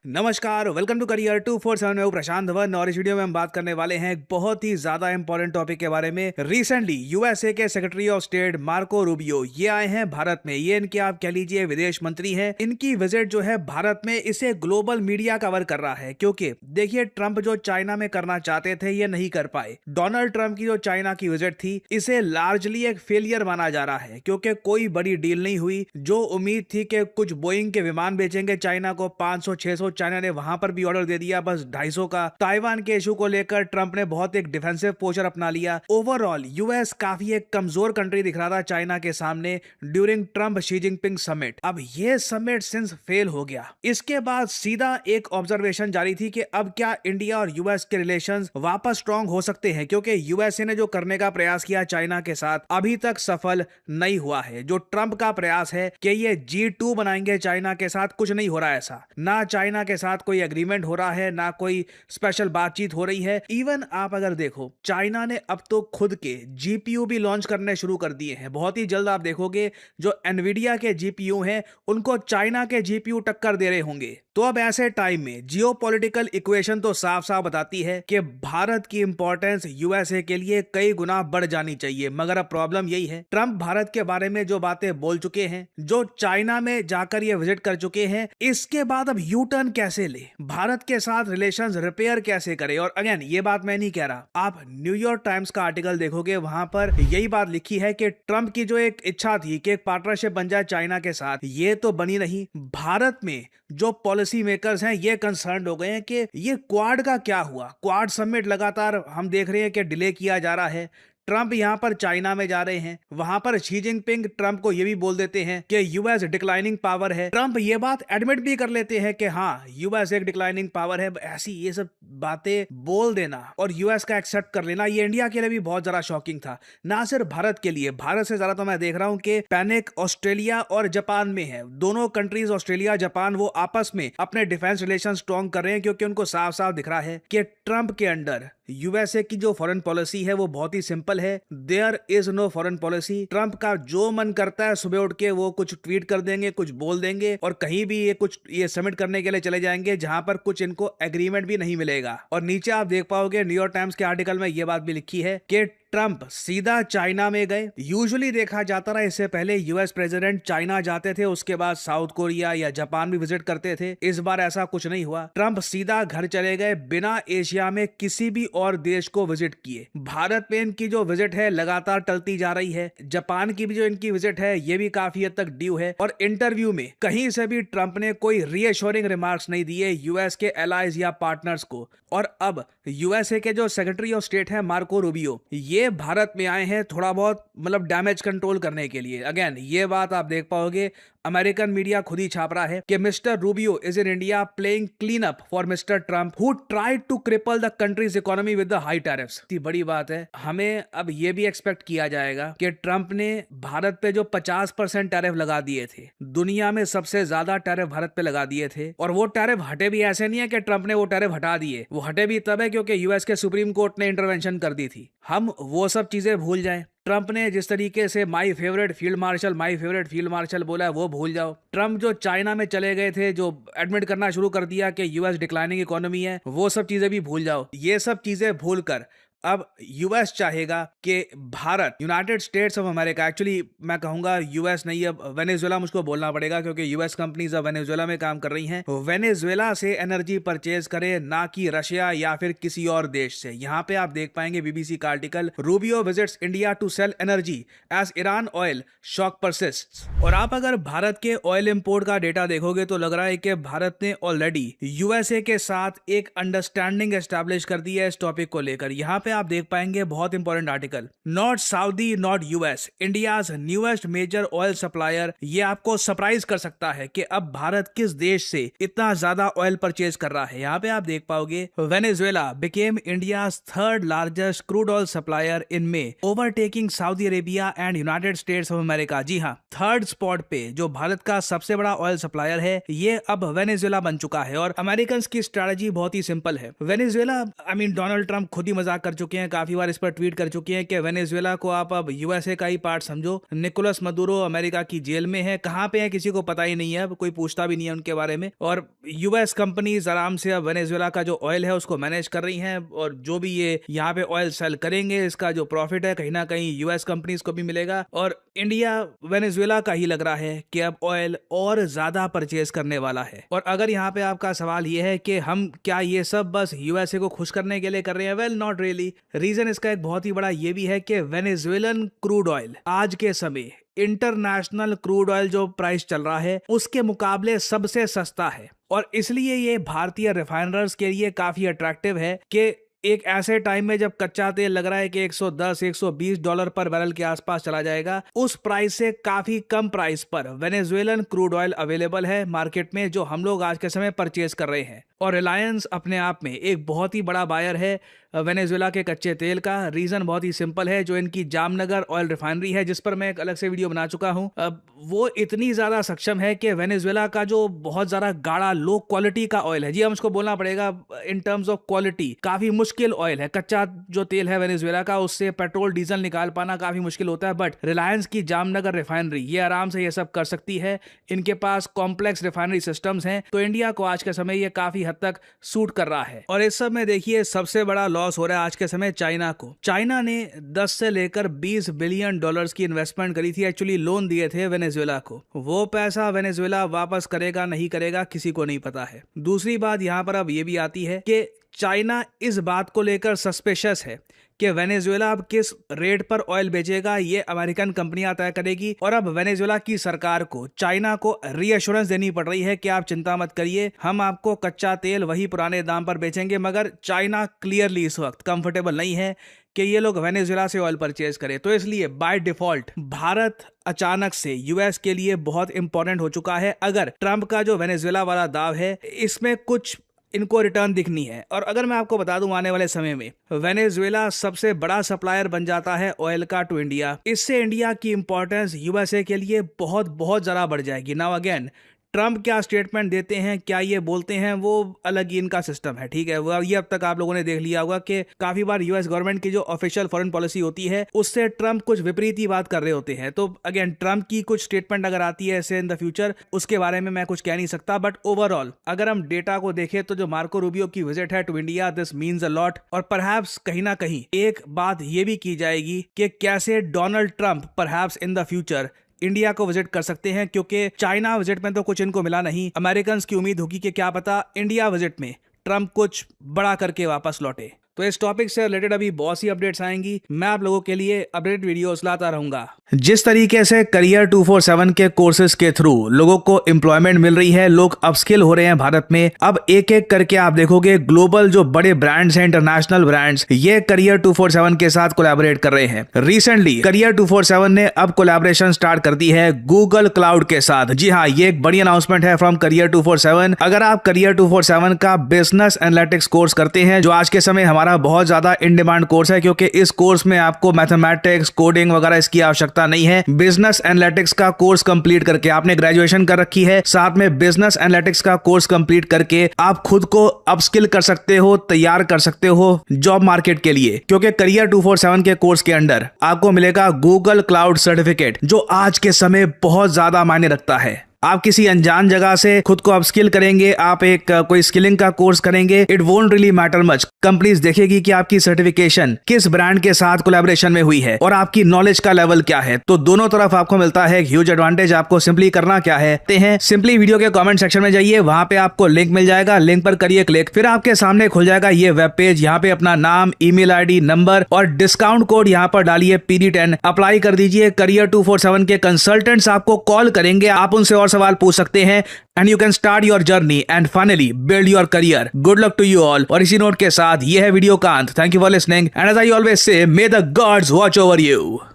नमस्कार, welcome to career 247 में हूं प्रशांत धवन और इस वीडियो में हम बात करने वाले हैं एक बहुत ही ज्यादा इंपॉर्टेंट टॉपिक के बारे में। रिसेंटली यूएसए के secretary of state Marco Rubio ये आए हैं भारत में। ये इनके आप कह लीजिए विदेश मंत्री हैं। इनकी विजिट जो है भारत में, इसे ग्लोबल मीडिया कवर कर रहा है क्योंकि देखिए ट्रंप जो चाइना में करना चाहते थे ये नहीं कर पाए। डोनाल्ड ट्रंप की जो चाइना की विजिट थी इसे लार्जली एक फेलियर माना जा रहा है क्योंकि कोई बड़ी डील नहीं हुई। जो उम्मीद थी कि कुछ बोइंग के विमान बेचेंगे चाइना को 500-600, चाइना ने वहां पर भी ऑर्डर दे दिया बस 250 का। ताइवान के इशू को लेकर ट्रंप ने बहुत एक डिफेंसिव पोस्चर अपना लिया। ओवरऑल यूएस काफी एक कमजोर कंट्री दिख रहा था चाइना के सामने during Trump Xi Jinping summit. अब ये समिट सिंस फेल हो गया, इसके बाद सीधा एक ऑब्जर्वेशन जारी थी कि अब क्या इंडिया और यूएस के रिलेशंस वापस स्ट्रांग हो सकते हैं क्योंकि यूएसए ने जो करने का प्रयास किया चाइना के साथ अभी तक सफल नहीं हुआ है। जो ट्रंप का प्रयास है कि ये G2 बनाएंगे चाइना के साथ, कुछ नहीं हो रहा है ऐसा। ना चाइना के साथ कोई एग्रीमेंट हो रहा है, ना कोई स्पेशल बातचीत हो रही है। इवन आप अगर देखो चाइना ने अब तो खुद के जीपीयू भी लॉन्च करने शुरू कर दिए हैं। बहुत ही जल्द आप देखोगे जो एनवीडिया के जीपीयू हैं उनको चाइना के जीपीयू टक्कर दे रहे होंगे। तो अब ऐसे टाइम में जियोपॉलिटिकल इक्वेशन तो साफ साफ बताती है कि भारत की इंपॉर्टेंस यूएसए के लिए कई गुना बढ़ जानी चाहिए। मगर अब प्रॉब्लम यही है, ट्रंप भारत के बारे में जो बातें बोल चुके हैं, जो चाइना में जाकर ये विजिट कर चुके हैं, इसके बाद अब यू टर्न कैसे ले, भारत के साथ रिलेशंस रिपेयर कैसे करे। और अगेन ये बात मैं नहीं कह रहा, आप न्यूयॉर्क टाइम्स का आर्टिकल देखोगे वहां पर यही बात लिखी है कि ट्रंप की जो एक इच्छा थी कि एक पार्टनरशिप बन जाए चाइना के साथ, ये तो बनी नहीं। भारत में जो पॉलिसी मेकर्स हैं ये कंसर्न हो गए हैं कि ये क्वाड का क्या हुआ। क्वाड समिट लगातार हम देख रहे हैं कि डिले किया जा रहा है। ट्रंप यहां पर चाइना में जा रहे हैं, वहां पर शी जिनपिंग ट्रंप को यह भी बोल देते हैं कि यूएस डिक्लाइनिंग पावर है। ट्रंप ये बात एडमिट भी कर लेते हैं कि हाँ यूएस एक डिक्लाइनिंग पावर है। ऐसी ये सब बातें बोल देना और यूएस का एक्सेप्ट कर लेना, ये इंडिया के लिए भी बहुत ज्यादा शॉकिंग था, ना सिर्फ भारत के लिए। भारत से ज्यादा तो मैं देख रहा हूं कि पैनिक ऑस्ट्रेलिया और जापान में है। दोनों कंट्रीज ऑस्ट्रेलिया जापान वो आपस में अपने डिफेंस रिलेशन स्ट्रॉन्ग कर रहे हैं क्योंकि उनको साफ साफ दिख रहा है कि ट्रंप के अंडर यूएसए की जो फॉरेन पॉलिसी है वो बहुत ही सिंपल है। There is no foreign policy. Trump का जो मन करता है सुबह उठ के वो कुछ ट्वीट कर देंगे, कुछ बोल देंगे और कहीं भी ये समिट करने के लिए चले जाएंगे जहां पर कुछ इनको एग्रीमेंट भी नहीं मिलेगा। और नीचे आप देख पाओगे न्यूयॉर्क टाइम्स के आर्टिकल में ये बात भी लिखी है कि ट्रंप सीधा चाइना में गए। यूजुअली देखा जाता रहा इससे पहले यूएस प्रेसिडेंट चाइना जाते थे, उसके बाद साउथ कोरिया या जापान भी विजिट करते थे। इस बार ऐसा कुछ नहीं हुआ, ट्रंप सीधा घर चले गए बिना एशिया में किसी भी और देश को विजिट किए। भारत में इनकी जो विजिट है लगातार टलती जा रही है। जापान की भी जो इनकी विजिट है ये भी काफी हद तक ड्यू है। और इंटरव्यू में कहीं से भी ट्रंप ने कोई रीअश्योरिंग रिमार्क्स नहीं दिए यूएस के एलाइज या पार्टनर्स को। और अब यूएसए के जो सेक्रेटरी ऑफ स्टेट है मार्को रूबियो, ये भारत में आए हैं थोड़ा बहुत मतलब डैमेज कंट्रोल करने के लिए। अगेन ये बात आप देख पाओगे अमेरिकन मीडिया खुद ही छाप रहा है कि mister Rubio is in India playing clean up for mister Trump who tried to cripple the country's economy with the high tariffs. इतनी बड़ी बात है। हमें अब ये भी एक्सपेक्ट किया जाएगा कि ट्रंप ने भारत पे जो 50% टैरिफ लगा दिए थे, दुनिया में सबसे ज्यादा टैरिफ भारत पे लगा दिए थे, और वो टैरिफ हटे भी ऐसे नहीं है कि ट्रंप ने वो टैरिफ हटा दिए, वो हटे भी तब है क्योंकि यूएस के सुप्रीम कोर्ट ने इंटरवेंशन कर दी थी। हम वो सब चीजें भूल जाएं। ट्रंप ने जिस तरीके से माय फेवरेट फील्ड मार्शल बोला है वो भूल जाओ। ट्रंप जो चाइना में चले गए थे, जो एडमिट करना शुरू कर दिया कि यूएस डिक्लाइनिंग इकोनॉमी है, वो सब चीजें भी भूल जाओ। ये सब चीजें भूलकर अब यूएस चाहेगा कि Bharat, United States of America, actually मैं कहूंगा यूएस नहीं, अब वेनेजुएला मुझको बोलना पड़ेगा क्योंकि यूएस कंपनीज अब वेनेजुएला में काम कर रही हैं, वेनेजुएला से एनर्जी परचेज करे, ना कि रशिया या फिर किसी और देश से। यहां पे आप देख पाएंगे बीबीसी का article, Rubio visits India to sell energy as Iran oil shock persists. और आप अगर भारत के ऑयल इंपोर्ट का डेटा देखोगे तो लग रहा है कि भारत ने ऑलरेडी यूएसए के साथ एक अंडरस्टैंडिंग एस्टैब्लिश कर दी है इस टॉपिक को लेकर। यहां पे आप देख पाएंगे बहुत important article, not Saudi not US, India's newest major oil supplier. ये आपको सरप्राइज कर सकता है कि अब भारत किस देश से इतना ज्यादा ऑयल परचेज कर रहा है। यहाँ पे आप देख पाओगे Venezuela became India's third largest crude oil supplier in May, overtaking Saudi Arabia and United States of America. जी हाँ, थर्ड स्पॉट पे जो भारत का सबसे बड़ा ऑयल सप्लायर है ये अब वेनेजुएला बन चुका है। और अमेरिकन की स्ट्रेटजी बहुत ही सिंपल है। वेनेजुएला डोनाल्ड ट्रंप खुद ही मजाक कर चुके हैं, काफी बार इस पर ट्वीट कर चुके हैं कि वेनेजुएला को आप अब यूएसए का ही पार्ट समझो। निकोलस मदुरो अमेरिका की जेल में है, कहाँ पे है किसी को पता ही नहीं है, कोई पूछता भी नहीं है उनके बारे में। और यूएस कंपनीज आराम से अब वेनेजुएला का जो ऑयल है उसको मैनेज कर रही हैं, और जो भी ये यहाँ पे ऑयल सेल करेंगे इसका जो प्रॉफिट है कहीं ना कहीं यूएस कंपनीज को भी मिलेगा। और इंडिया वेनेजुएला का ही लग रहा है कि अब ऑयल और ज्यादा परचेज करने वाला है। और अगर यहाँ पे आपका सवाल ये है कि हम क्या ये सब बस यूएसए को खुश करने के लिए कर रहे हैं, वेल नॉट रियली। रीजन इसका एक बहुत ही बड़ा ये भी है कि वेनेजुएलन क्रूड ऑयल आज के समय इंटरनेशनल क्रूड ऑयल जो प्राइस चल रहा है उसके मुकाबले सबसे सस्ता है। और इसलिए ये भारतीय रिफाइनर्स के लिए काफी अट्रैक्टिव है कि एक ऐसे टाइम में जब कच्चा तेल लग रहा है कि $110-120 पर बैरल के आसपास चला जाएगा, उस प्राइस से काफी कम प्राइस पर वेनेजुएलन क्रूड ऑयल अवेलेबल है मार्केट में, जो हम लोग आज के समय परचेज कर रहे हैं। और रिलायंस अपने आप में एक बहुत ही बड़ा बायर है वेनेजुएला के कच्चे तेल का। रीजन बहुत ही सिंपल है, जो इनकी जामनगर ऑयल रिफाइनरी है जिस पर मैं एक अलग से वीडियो बना चुका हूं, वो इतनी ज्यादा सक्षम है कि वेनेजुएला का जो बहुत ज्यादा गाढ़ा लो क्वालिटी का ऑयल है, जी हम उसको बोलना पड़ेगा इन टर्म्स ऑफ क्वालिटी, काफी मुश्किल ऑयल है। कच्चा जो तेल है वेनेजुएला का उससे पेट्रोल डीजल निकाल पाना काफी मुश्किल होता है, बट रिलायंस की जामनगर रिफाइनरी ये आराम से ये सब कर सकती है। इनके पास कॉम्प्लेक्स रिफाइनरी सिस्टम्स हैं, तो इंडिया को आज के समय ये काफी हद तक सूट कर रहा है। और इस सब में देखिए सबसे बड़ा लॉस हो रहा है आज के समय चाइना को। चाइना ने 10 से लेकर $20 बिलियन की इन्वेस्टमेंट करी थी, एक्चुअली लोन दिए थे वेनेजुएला को। वो पैसा वेनेजुएला वापस करेगा नहीं करेगा किसी को नहीं पता है। दूसरी बात यहाँ पर अब ये भी आती है कि चाइना इस बात को लेकर सस्पिशियस है कि वेनेजुएला अब किस रेट पर ऑयल बेचेगा ये अमेरिकन कंपनियां तय करेगी। और अब वेनेजुएला की सरकार को चाइना को रीअश्योरेंस देनी पड़ रही है कि आप चिंता मत करिए, हम आपको कच्चा तेल वही पुराने दाम पर बेचेंगे। मगर चाइना क्लियरली इस वक्त कंफर्टेबल नहीं है कि ये लोग वेनेजुएला से ऑयल परचेज करें। तो इसलिए बाय डिफॉल्ट भारत अचानक से यूएस के लिए बहुत इंपॉर्टेंट हो चुका है। अगर ट्रंप का जो वेनेजुएला वाला दाव है इसमें कुछ इनको रिटर्न दिखनी है। और अगर मैं आपको बता दूं आने वाले समय में वेनेजुएला सबसे बड़ा सप्लायर बन जाता है ऑयल का टू इंडिया, इससे इंडिया की इंपॉर्टेंस यूएसए के लिए बहुत बहुत ज्यादा बढ़ जाएगी। नाउ अगेन ट्रंप क्या स्टेटमेंट देते हैं, क्या ये बोलते हैं, वो अलग ही इनका सिस्टम है, ठीक है। वो ये अब तक आप लोगों ने देख लिया होगा कि काफी बार यूएस गवर्नमेंट की जो ऑफिशियल फॉरेन पॉलिसी होती है उससे ट्रंप कुछ विपरीत ही बात कर रहे होते हैं। तो अगेन ट्रंप की कुछ स्टेटमेंट अगर आती है ऐसे इन द फ्यूचर, उसके बारे में मैं कुछ कह नहीं सकता। बट ओवरऑल अगर हम डेटा को देखें तो जो मार्को रूबियो की विजिट है to India, this means a lot. और परहैप्स कहीं ना कहीं एक बात ये भी की जाएगी कि कैसे Donald Trump perhaps in the future India को विजिट कर सकते हैं, क्योंकि चाइना विजिट में तो कुछ इनको मिला नहीं। अमेरिकन की उम्मीद होगी कि क्या पता इंडिया विजिट में ट्रंप कुछ बड़ा करके वापस लौटे। तो इस टॉपिक से रिलेटेड अभी बहुत सी अपडेट्स आएंगी, मैं आप लोगों के लिए अपडेट वीडियोस लाता रहूंगा। जिस तरीके से करियर 247 के कोर्सेज के थ्रू लोगों को एम्प्लॉयमेंट मिल रही है, लोग अपस्किल हो रहे हैं भारत में, अब एक एक करके आप देखोगे ग्लोबल जो बड़े ब्रांड्स हैं, इंटरनेशनल ब्रांड्स, ये करियर 247 के साथ कोलैबोरेट कर रहे हैं। रिसेंटली करियर 247 ने अब कोलैबोरेशन स्टार्ट कर दी है गूगल क्लाउड के साथ। जी हाँ, ये एक बड़ी अनाउंसमेंट है फ्रॉम करियर 247। अगर आप करियर 247 का बिजनेस एनालिटिक्स कोर्स करते हैं, जो आज के समय हमारा बहुत ज्यादा इन डिमांड कोर्स है, क्योंकि इस कोर्स में आपको मैथमेटिक्स, कोडिंग वगैरह इसकी आवश्यकता नहीं है। बिजनेस एनालिटिक्स का कोर्स कंप्लीट करके आपने ग्रेजुएशन कर रखी है, साथ में बिजनेस एनालिटिक्स का कोर्स कंप्लीट करके आप खुद को अपस्किल कर सकते हो, तैयार कर सकते हो जॉब मार्केट के लिए। क्योंकि करियर 247 के कोर्स के अंडर आपको मिलेगा गूगल क्लाउड सर्टिफिकेट, जो आज के समय बहुत ज्यादा मायने रखता है। आप किसी अनजान जगह से खुद को अपस्किल करेंगे, आप एक कोई स्किलिंग का कोर्स करेंगे, it won't really matter much. Companies देखेगी कि आपकी सर्टिफिकेशन किस ब्रांड के साथ कोलैबोरेशन में हुई है और आपकी नॉलेज का लेवल क्या है। तो दोनों तरफ आपको मिलता है ह्यूज एडवांटेज। आपको सिंपली करना क्या है, सिंपली वीडियो के कमेंट सेक्शन में जाइए, वहां पे आपको लिंक मिल जाएगा, लिंक पर करिए क्लिक, फिर आपके सामने खुल जाएगा ये वेब पेज। यहाँ पे अपना नाम, ईमेल आईडी, नंबर और डिस्काउंट कोड यहाँ पर डालिए PD10, अप्लाई कर दीजिए। करियर 247 के कंसल्टेंट्स आपको कॉल करेंगे, आप उनसे और सवाल पूछ सकते हैं and you can start your journey and finally build your career. Good luck to you all। और इसी नोट के साथ ये है वीडियो का अंत। Thank you for listening and as I always say, may the gods watch over you।